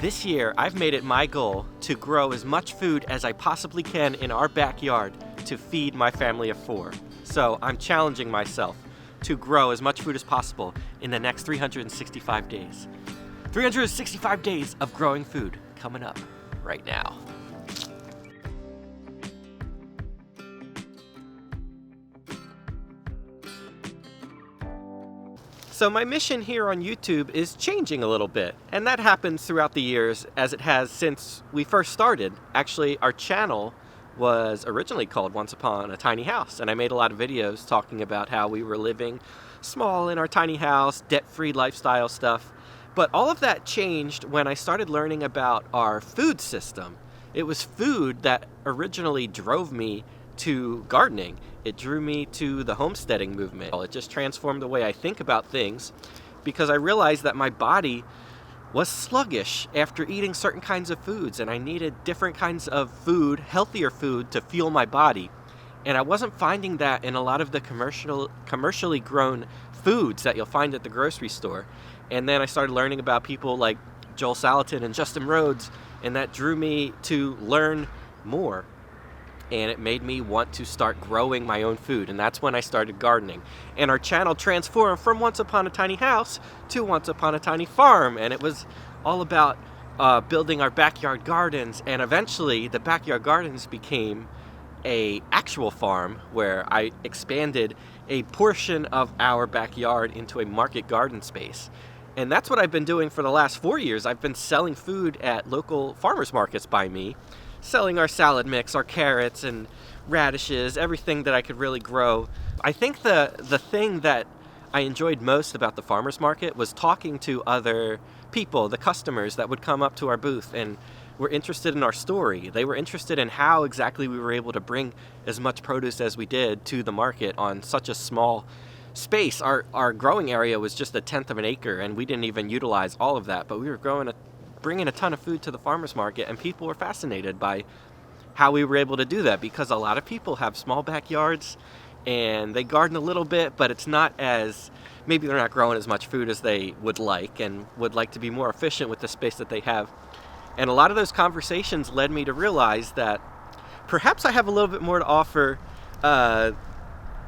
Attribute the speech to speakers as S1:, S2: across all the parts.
S1: This year, I've made it my goal to grow as much food as I possibly can in our backyard to feed my family of 4. So I'm challenging myself to grow as much food as possible in the next 365 days. 365 days of growing food coming up right now. So my mission here on YouTube is changing a little bit, and that happens throughout the years as it has since we first started. Actually, our channel was originally called Once Upon a Tiny House, and I made a lot of videos talking about how we were living small in our tiny house, debt-free lifestyle stuff. But all of that changed when I started learning about our food system. It was food that originally drove me to gardening. It drew me to the homesteading movement. It just transformed the way I think about things because I realized that my body was sluggish after eating certain kinds of foods, and I needed different kinds of food, healthier food, to fuel my body. And I wasn't finding that in a lot of the commercially grown foods that you'll find at the grocery store. And then I started learning about people like Joel Salatin and Justin Rhodes, and that drew me to learn more. And it made me want to start growing my own food, and that's when I started gardening. And our channel transformed from Once Upon a Tiny House to Once Upon a Tiny Farm, and it was all about building our backyard gardens, and eventually the backyard gardens became a actual farm where I expanded a portion of our backyard into a market garden space. And that's what I've been doing for the last 4 years. I've been selling food at local farmers markets by me, selling our salad mix, our carrots and radishes, everything that I could really grow. I think the thing that I enjoyed most about the farmers market was talking to other people, the customers that would come up to our booth and were interested in our story. They were interested in how exactly we were able to bring as much produce as we did to the market on such a small space. Our growing area was just 1/10 of an acre, and we didn't even utilize all of that, but we were bringing a ton of food to the farmers market, and people were fascinated by how we were able to do that, because a lot of people have small backyards and they garden a little bit, but it's not as, maybe they're not growing as much food as they would like and would like to be more efficient with the space that they have. And a lot of those conversations led me to realize that perhaps I have a little bit more to offer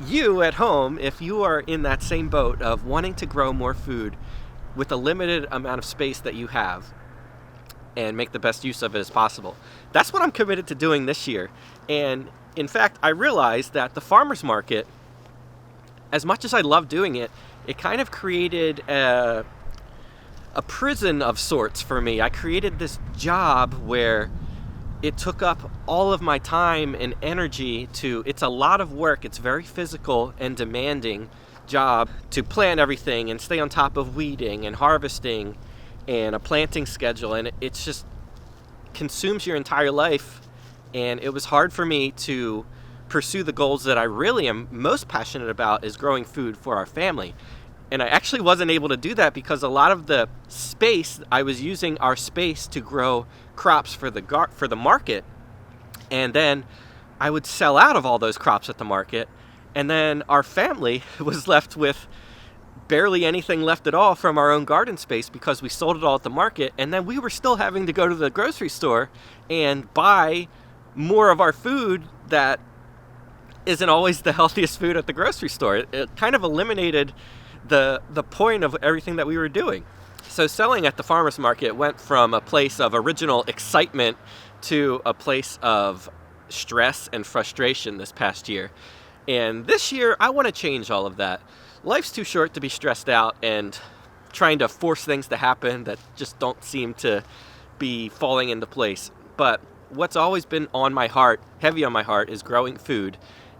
S1: you at home if you are in that same boat of wanting to grow more food with a limited amount of space that you have and make the best use of it as possible. That's what I'm committed to doing this year. And in fact, I realized that the farmers market, as much as I love doing it, it kind of created a prison of sorts for me. I created this job where it took up all of my time and energy it's a lot of work. It's very physical and demanding job to plant everything and stay on top of weeding and harvesting and a planting schedule, and it's just consumes your entire life. And it was hard for me to pursue the goals that I really am most passionate about, is growing food for our family. And I actually wasn't able to do that because a lot of the space, I was using our space to grow crops for the market, and then I would sell out of all those crops at the market, and then our family was left with barely anything left at all from our own garden space because we sold it all at the market, and then we were still having to go to the grocery store and buy more of our food that isn't always the healthiest food at the grocery store. It kind of eliminated the point of everything that we were doing. So selling at the farmers market went from a place of original excitement to a place of stress and frustration this past year. And this year, I want to change all of that. Life's too short to be stressed out and trying to force things to happen that just don't seem to be falling into place. But what's always been on my heart, heavy on my heart, is growing food.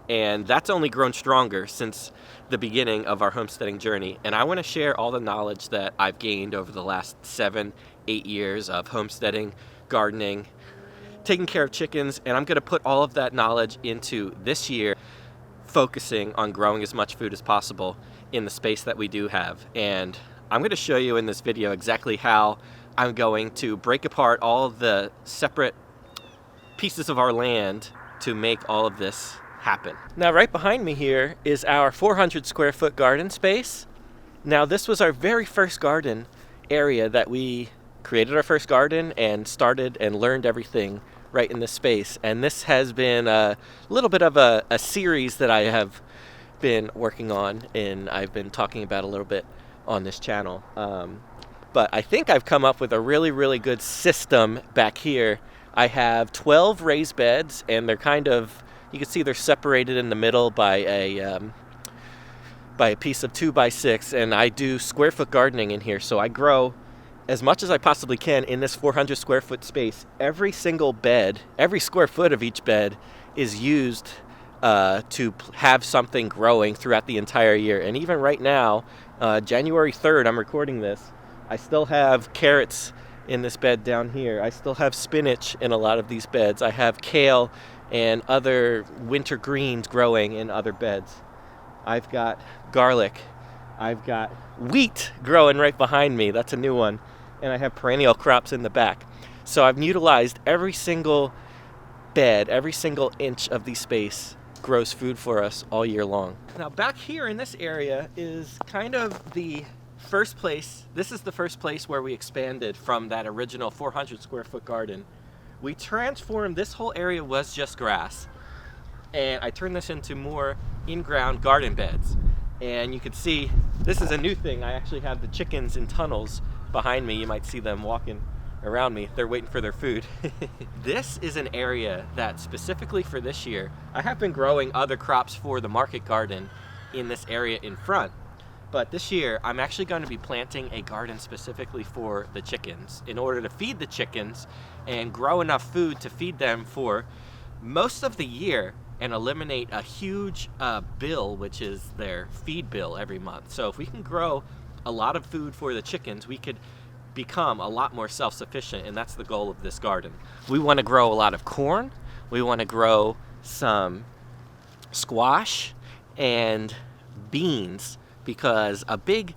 S1: And that's only grown stronger since the beginning of our homesteading journey. And I want to share all the knowledge that I've gained over the last 7-8 years of homesteading, gardening, taking care of chickens. And I'm going to put all of that knowledge into this year, focusing on growing as much food as possible in the space that we do have. And I'm going to show you in this video exactly how I'm going to break apart all of the separate pieces of our land to make all of this happen. Now, right behind me here is our 400 square foot garden space. Now, this was our very first garden area that we created our first garden and started and learned everything right in this space. And this has been a little bit of a series that I have been working on, and I've been talking about a little bit on this channel. But I think I've come up with a really, really good system back here. I have 12 raised beds, and they're kind of, you can see they're separated in the middle by a piece of 2x6, and I do square foot gardening in here. So I grow as much as I possibly can in this 400 square foot space. Every single bed, every square foot of each bed is used to have something growing throughout the entire year. And even right now, January 3rd, I'm recording this, I still have carrots in this bed down here. I still have spinach in a lot of these beds. I have kale and other winter greens growing in other beds. I've got garlic. I've got wheat growing right behind me. That's a new one. And I have perennial crops in the back. So I've utilized every single bed, every single inch of the space grows food for us all year long. Now back here in this area is kind of the first place. This is the first place where we expanded from that original 400 square foot garden. We transformed, this whole area was just grass, and I turned this into more in-ground garden beds. And you can see this is a new thing. I actually have the chickens in tunnels behind me. You might see them walking around me. They're waiting for their food. This is an area that specifically for this year, I have been growing other crops for the market garden in this area in front. But this year, I'm actually going to be planting a garden specifically for the chickens in order to feed the chickens and grow enough food to feed them for most of the year and eliminate a huge bill, which is their feed bill every month. So if we can grow a lot of food for the chickens, we could become a lot more self-sufficient, and that's the goal of this garden. We want to grow a lot of corn. We want to grow some squash and beans, because a big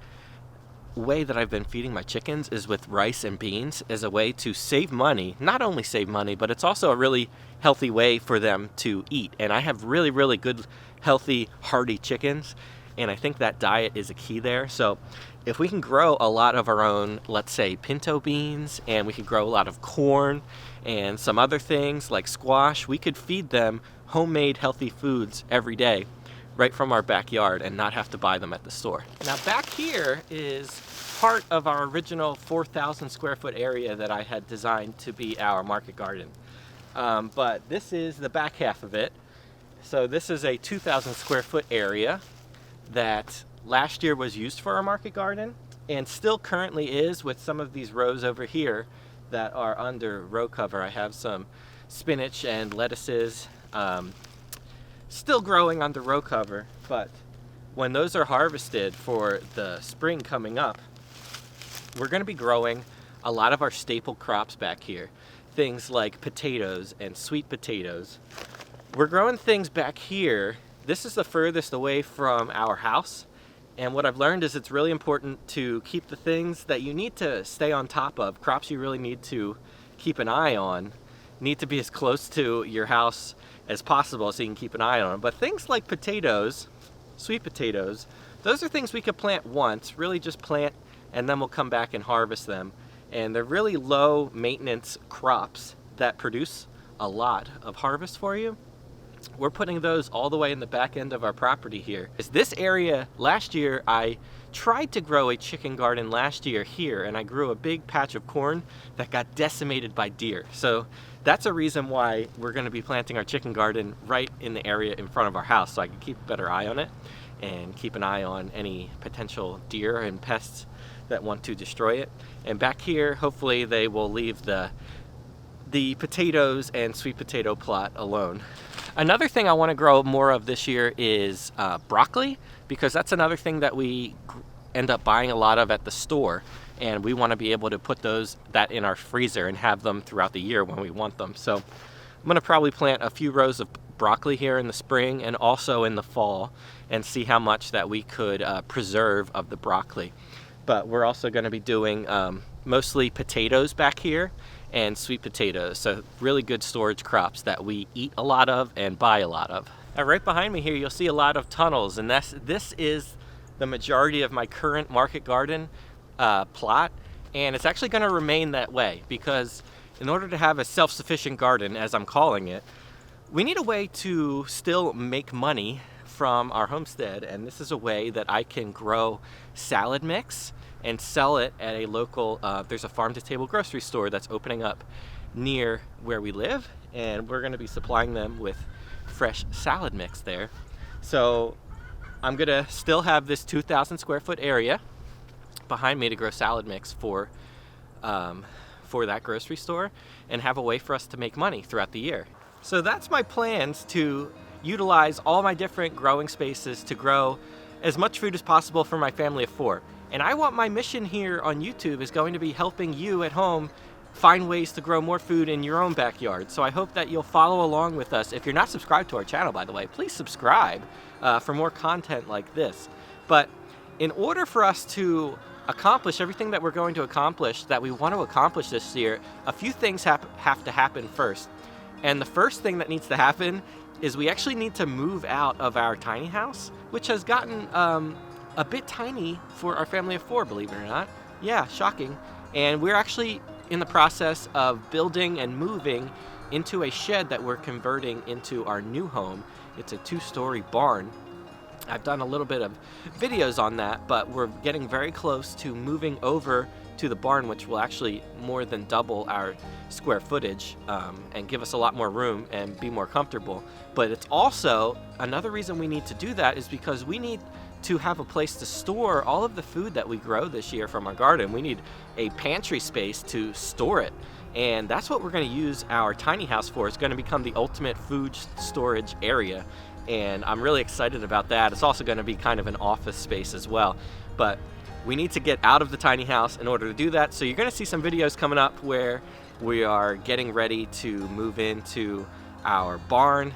S1: way that I've been feeding my chickens is with rice and beans as a way to save money. Not only save money, but it's also a really healthy way for them to eat. And I have really, really good, healthy, hearty chickens, and I think that diet is a key there. So if we can grow a lot of our own, let's say, pinto beans, and we could grow a lot of corn and some other things like squash, we could feed them homemade healthy foods every day right from our backyard and not have to buy them at the store. Now back here is part of our original 4,000 square foot area that I had designed to be our market garden. But this is the back half of it. So this is a 2,000 square foot area that last year was used for our market garden and still currently is, with some of these rows over here that are under row cover. I have some spinach and lettuces still growing under row cover, but when those are harvested for the spring coming up, we're going to be growing a lot of our staple crops back here. Things like potatoes and sweet potatoes. We're growing things back here. This is the furthest away from our house, and what I've learned is it's really important to keep the things that you need to stay on top of, crops you really need to keep an eye on, need to be as close to your house as possible so you can keep an eye on them. But things like potatoes, sweet potatoes, those are things we could plant once, really just plant, and then we'll come back and harvest them. And they're really low maintenance crops that produce a lot of harvest for you. We're putting those all the way in the back end of our property here. This area, last year I tried to grow a chicken garden last year here, and I grew a big patch of corn that got decimated by deer. So that's a reason why we're going to be planting our chicken garden right in the area in front of our house, so I can keep a better eye on it and keep an eye on any potential deer and pests that want to destroy it. And back here, hopefully they will leave the potatoes and sweet potato plot alone. Another thing I want to grow more of this year is broccoli, because that's another thing that we end up buying a lot of at the store, and we want to be able to put that in our freezer and have them throughout the year when we want them. So I'm going to probably plant a few rows of broccoli here in the spring and also in the fall, and see how much that we could preserve of the broccoli. But we're also going to be doing mostly potatoes back here and sweet potatoes, so really good storage crops that we eat a lot of and buy a lot of. Now right behind me here you'll see a lot of tunnels, and this is the majority of my current market garden plot, And it's actually going to remain that way because in order to have a self-sufficient garden, as I'm calling it, we need a way to still make money from our homestead, and this is a way that I can grow salad mix and sell it at a local, there's a farm-to-table grocery store that's opening up near where we live, and we're going to be supplying them with fresh salad mix there. So I'm going to still have this 2,000 square foot area behind me to grow salad mix for that grocery store and have a way for us to make money throughout the year. So that's my plans, to utilize all my different growing spaces to grow as much food as possible for my family of 4. And I want my mission here on YouTube is going to be helping you at home find ways to grow more food in your own backyard. So I hope that you'll follow along with us. If you're not subscribed to our channel, by the way, please subscribe for more content like this. But in order for us to accomplish everything that we're going to accomplish, that we want to accomplish this year, a few things have to happen first. And the first thing that needs to happen is we actually need to move out of our tiny house, which has gotten a bit tiny for our family of 4, believe it or not. Yeah, shocking. And we're actually in the process of building and moving into a shed that we're converting into our new home. It's a 2-story barn. I've done a little bit of videos on that, but we're getting very close to moving over to the barn, which will actually more than double our square footage and give us a lot more room and be more comfortable. But it's also another reason we need to do that is because we need to have a place to store all of the food that we grow this year from our garden. We need a pantry space to store it. And that's what we're going to use our tiny house for. It's going to become the ultimate food storage area. And I'm really excited about that. It's also going to be kind of an office space as well. But we need to get out of the tiny house in order to do that. So you're going to see some videos coming up where we are getting ready to move into our barn,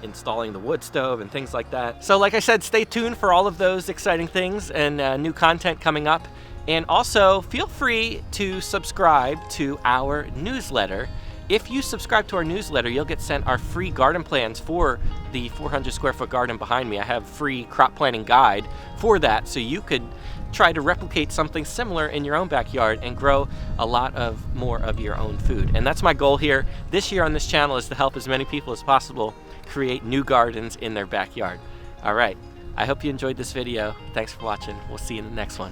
S1: installing the wood stove and things like that. So like I said, stay tuned for all of those exciting things and new content coming up. And also feel free to subscribe to our newsletter. If you subscribe to our newsletter, you'll get sent our free garden plans for the 400 square foot garden behind me. I have free crop planting guide for that, so you could try to replicate something similar in your own backyard and grow a lot more of your own food. And that's my goal here this year on this channel, is to help as many people as possible create new gardens in their backyard. All right, I hope you enjoyed this video. Thanks for watching. We'll see you in the next one.